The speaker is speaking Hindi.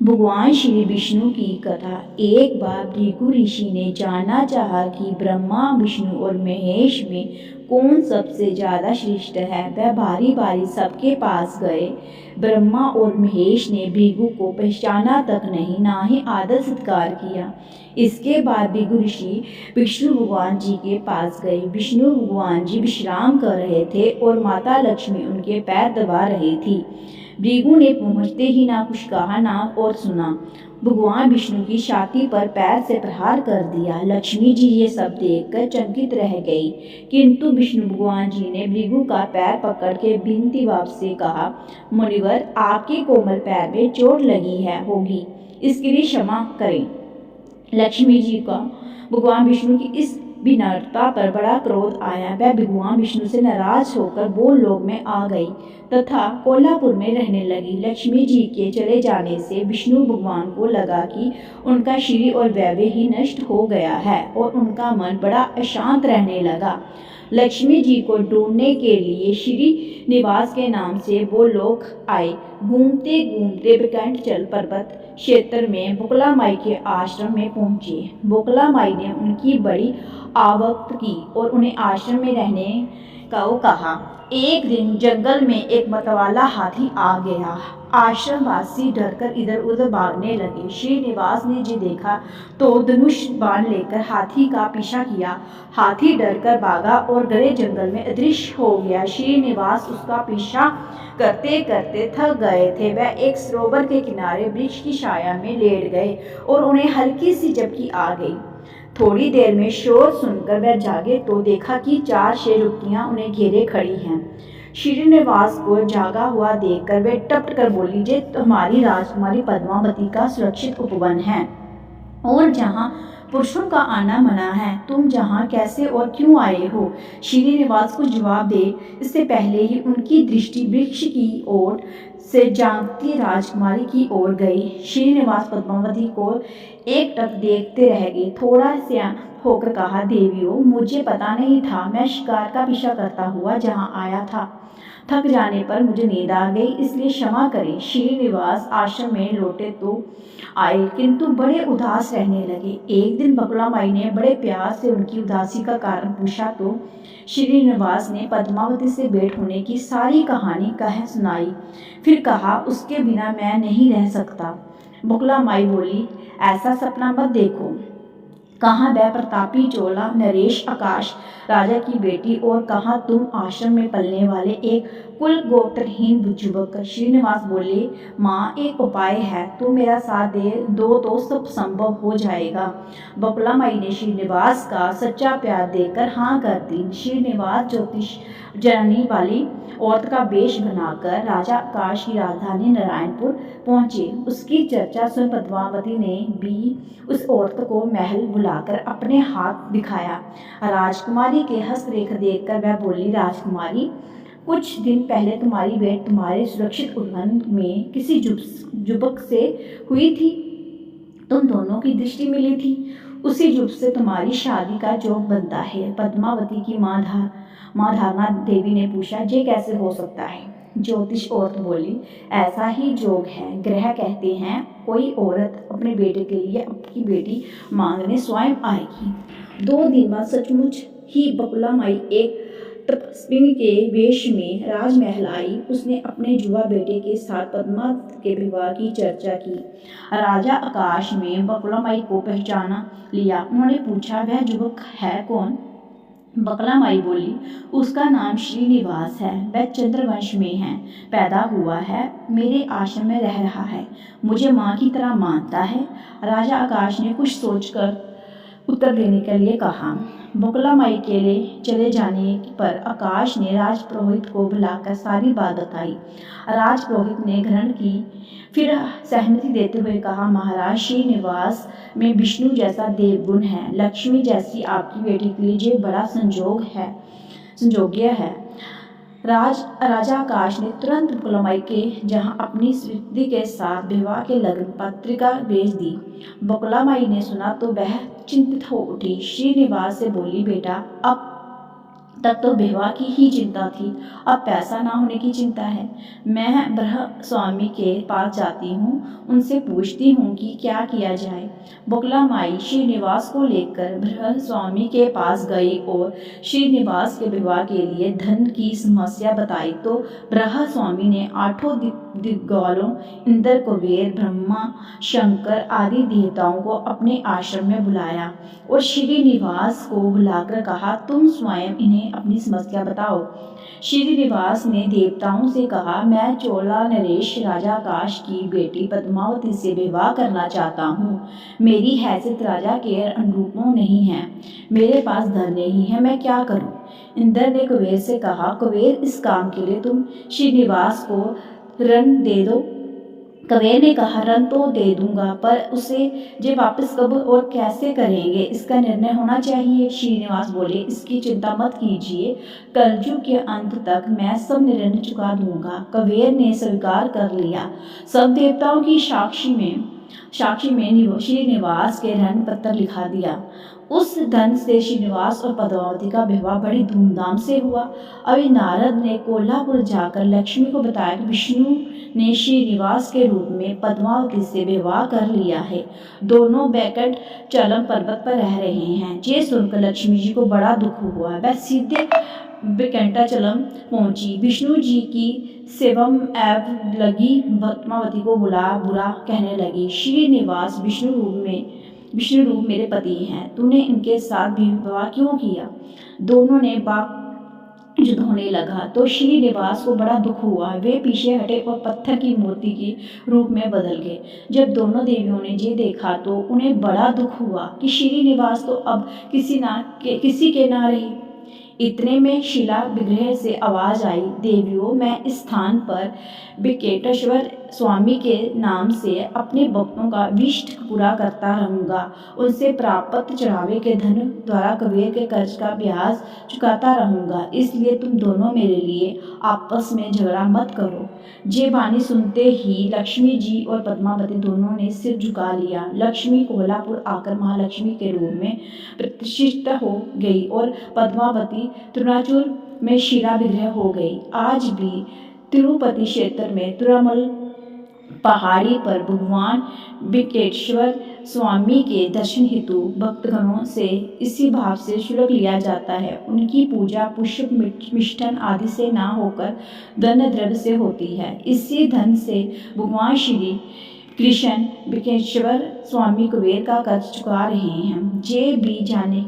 भगवान श्री विष्णु की कथा। एक बार भृगु ऋषि ने जानना चाहा कि ब्रह्मा, विष्णु और महेश में कौन सबसे ज्यादा श्रेष्ठ है। वह बारी बारी सबके पास गए। ब्रह्मा और महेश ने भृगु को पहचाना तक नहीं, ना ही आदर सत्कार किया। इसके बाद भृगु ऋषि विष्णु भगवान जी के पास गए। विष्णु भगवान जी विश्राम कर रहे थे और माता लक्ष्मी उनके पैर दबा रही थी। भृगु ने पहुंचते ही ना कुछ कहा ना और सुना। भगवान विष्णु की छाती पर पैर से प्रहार कर दिया। लक्ष्मी जी ये सब देखकर चकित रह गई, किंतु विष्णु भगवान जी ने भृगु का पैर पकड़ के विनती भाव से कहा, मुनिवर, आपके कोमल पैर में चोट लगी है होगी, इसके लिए क्षमा करें। लक्ष्मी जी का भगवान विष्णु की इस विनम्रता पर बड़ा क्रोध आया। वह भगवान विष्णु से नाराज होकर भूलोक में आ गई तथा कोल्हापुर में रहने लगी। लक्ष्मी जी के चले जाने से विष्णु भगवान को लगा कि उनका श्री और वैभव ही नष्ट हो गया है और उनका मन बड़ा अशांत रहने लगा। लक्ष्मी जी को ढूंढने के लिए श्री निवास के नाम से वो लोग आए। घूमते घूमते विकंठचल पर्वत क्षेत्र में बुकला माई के आश्रम में पहुंचे। बुकला माई ने उनकी बड़ी आवक्त की और उन्हें आश्रम में रहने को कहा। एक दिन जंगल में एक मतवाला हाथी आ गया। आश्रमवासी डरकर इधर उधर भागने लगे। श्रीनिवास ने जी देखा तो धनुष बाण लेकर हाथी का पीछा किया। हाथी डरकर भागा और गहरे जंगल में अदृश्य हो गया। श्रीनिवास उसका पीछा करते करते थक गए थे। वह एक सरोवर के किनारे वृक्ष की छाया में लेट गए और उन्हें हल्की सी झपकी आ गई। थोड़ी देर में शोर सुनकर वह जागे तो देखा कि 4 शेरुकियां उन्हें घेरे खड़ी हैं। श्रीनिवास को जागा हुआ देखकर वे टपट कर बोली, जे तुम्हारी राजकुमारी पद्मावती का सुरक्षित उपवन है और जहाँ पुरुषों का आना मना है। तुम जहाँ कैसे और क्यों आए हो? श्रीनिवास को जवाब दे इससे पहले ही उनकी दृष्टि वृक्ष की ओर से जागती राजकुमारी की ओर गई। श्रीनिवास पद्मावती को एकटक देखते रह गए। थोड़ा सा होकर कहा, देवियों, मुझे पता नहीं था, मैं शिकार का पीछा करता हुआ जहाँ आया था। थक जाने पर मुझे नींद आ गई, इसलिए क्षमा करें। श्रीनिवास आश्रम में लौटे तो आए, किंतु बड़े उदास रहने लगे। एक दिन बकुला माई ने बड़े प्यार से उनकी उदासी का कारण पूछा तो श्रीनिवास ने पद्मावती से भेंट होने की सारी कहानी कह सुनाई। फिर कहा, उसके बिना मैं नहीं रह सकता। बकुला माई बोली, ऐसा सपना मत देखो। कहाँ वह प्रतापी चोला नरेश आकाश राजा की बेटी और कहाँ तुम आश्रम में पलने वाले एक कुल गोत्रहीन युवक। श्रीनिवास बोले, माँ, एक उपाय है, तू मेरा साथ दे दो तो सब संभव हो जाएगा। बकुला माई ने श्रीनिवास का सच्चा प्यार देकर हाँ कर दी। श्रीनिवास ज्योतिष जननी वाली औरत का वेश बनाकर राजा आकाश की राजधानी नारायणपुर पहुंचे। उसकी चर्चा सुन पद्मावती ने भी उस औरत को महल बुलाकर अपने हाथ दिखाया। राजकुमारी के हस्तरेख देखकर वह बोली, राजकुमारी, कुछ दिन पहले तुम्हारी भेंट तुम्हारे सुरक्षित उपवन में किसी युवक से हुई थी। तुम दोनों की दृष्टि मिली थी। उसी युवक से तुम्हारी शादी का जोग बनता है। पद्मावती की माँ धारणा देवी ने पूछा, ये कैसे हो सकता है? ज्योतिष औरत बोली, ऐसा ही जोग है। ग्रह कहते हैं कोई औरत अपने बेटे के लिए अपनी बेटी मांगने स्वयं आएगी। 2 दिन बाद सचमुच ही बकुला माई एक तपस्विनी के वेश में राजमहल आई। उसने अपने जुआ बेटे के साथ पद्मा के विवाह की चर्चा की। राजा आकाश में बकुला माई को पहचाना लिया। उन्होंने पूछा, वह युवक है कौन? बकुला माई बोली, उसका नाम श्रीनिवास है। वह चंद्रवंश में है, पैदा हुआ है, मेरे आश्रम में रह रहा है, मुझे माँ की तरह मानता है। राजा आकाश ने कुछ सोचकर उत्तर देने के लिए कहा। बकुला माई के लिए चले जाने पर आकाश ने राजपुरोहित को बुलाकर सारी बात बताई। राजपुरोहित ने ग्रहण की, फिर सहमति देते हुए कहा, महाराज, श्रीनिवास में विष्णु जैसा देवगुण है, लक्ष्मी जैसी आपकी बेटी के लिए बड़ा संजोग्य है। राजा आकाश ने तुरंत बकुला माई के जहाँ अपनी स्वीकृति के साथ विवाह के लग्न पत्रिका भेज दी। बकुला माई ने सुना तो वह चिंतित हो उठी। श्रीनिवास से बोली, बेटा, अब तब तो विवाह की ही चिंता थी, अब पैसा ना होने की चिंता है। मैं ब्रह स्वामी के पास जाती हूँ, उनसे पूछती हूँ कि क्या किया जाए। बकुला माई श्रीनिवास को लेकर ब्रह स्वामी के पास गई और श्रीनिवास के विवाह के लिए धन की समस्या बताई तो ब्रह स्वामी ने आठों दिग्गजों इंद्र, कुबेर, ब्रह्मा, शंकर आदि देवताओं को अपने आश्रम में बुलाया और श्रीनिवास को बुलाकर कहा, तुम स्वयं इन्हें अपनी समस्या बताओ। श्रीनिवास ने देवताओं से कहा, मैं चोला नरेश राजा आकाश की बेटी पद्मावती से विवाह करना चाहता हूँ। मेरी हैसियत राजा के अनुरूप नहीं है, मेरे पास धन नहीं है, मैं क्या करूँ। इंद्र ने कुबेर से कहा, कुबेर इस काम के लिए तुम श्रीनिवास को ऋण दे दो। कुबेर ने कहा, ऋण तो दे दूंगा, पर उसे जे वापस कब और कैसे करेंगे इसका निर्णय होना चाहिए। श्रीनिवास बोले, इसकी चिंता मत कीजिए, कलयुग के अंत तक मैं सब ऋण चुका दूंगा। कुबेर ने स्वीकार कर लिया। सब देवताओं की साक्षी में श्रीनिवास के ऋण पत्र लिखा दिया। उस धन से श्रीनिवास और पद्मावती का विवाह बड़ी धूमधाम से हुआ। अभी नारद ने कोल्हापुर जाकर लक्ष्मी को बताया कि विष्णु ने श्रीनिवास के रूप में पद्मावती से विवाह कर लिया है। दोनों बैकुंठ चलम पर्वत पर रह रहे हैं। ये सुनकर लक्ष्मी जी को बड़ा दुख हुआ। वह सीधे बैकुंठाचलम पहुंची। विष्णु जी की सेवम एव लगी पद्मावती को बुरा कहने लगी, श्रीनिवास विष्णु रूप मेरे पति हैं, तूने इनके साथ भी विवाह क्यों किया। दोनों ने वाक युद्ध होने लगा तो श्रीनिवास को बड़ा दुख हुआ। वे पीछे हटे और पत्थर की मूर्ति के रूप में बदल गए। जब दोनों देवियों ने ये देखा तो उन्हें बड़ा दुख हुआ कि श्रीनिवास तो अब किसी के ना रहे। इतने में शिला विग्रह से आवाज आई, देवियों, मैं इस स्थान पर वेंकटेश्वर स्वामी के नाम से अपने भक्तों का विष्ट पूरा करता रहूंगा। उनसे प्राप्त चढ़ावे के धन द्वारा कुबेर के कर्ज का ब्याज चुकाता रहूंगा। इसलिए तुम दोनों मेरे लिए आपस में झगड़ा मत करो। ये वाणी सुनते ही लक्ष्मी जी और पद्मावती दोनों ने सिर झुका लिया। लक्ष्मी कोल्हापुर आकर महालक्ष्मी के रूप में प्रतिष्ठित हो गई और पद्मावती तिरुनाचुर में शिला विग्रह हो गई। आज भी तिरुपति क्षेत्र में तिरुमल पहाड़ी पर भगवान वेंकटेश्वर स्वामी के दर्शन हेतु भक्तगणों से इसी भाव से शुल्क लिया जाता है। उनकी पूजा पुष्प मिष्टन आदि से ना होकर धन द्रव्य से होती है। इसी धन से भगवान श्री कृष्ण वेंकटेश्वर स्वामी कुबेर का कर्ज चुका रहे हैं। जे भी जाने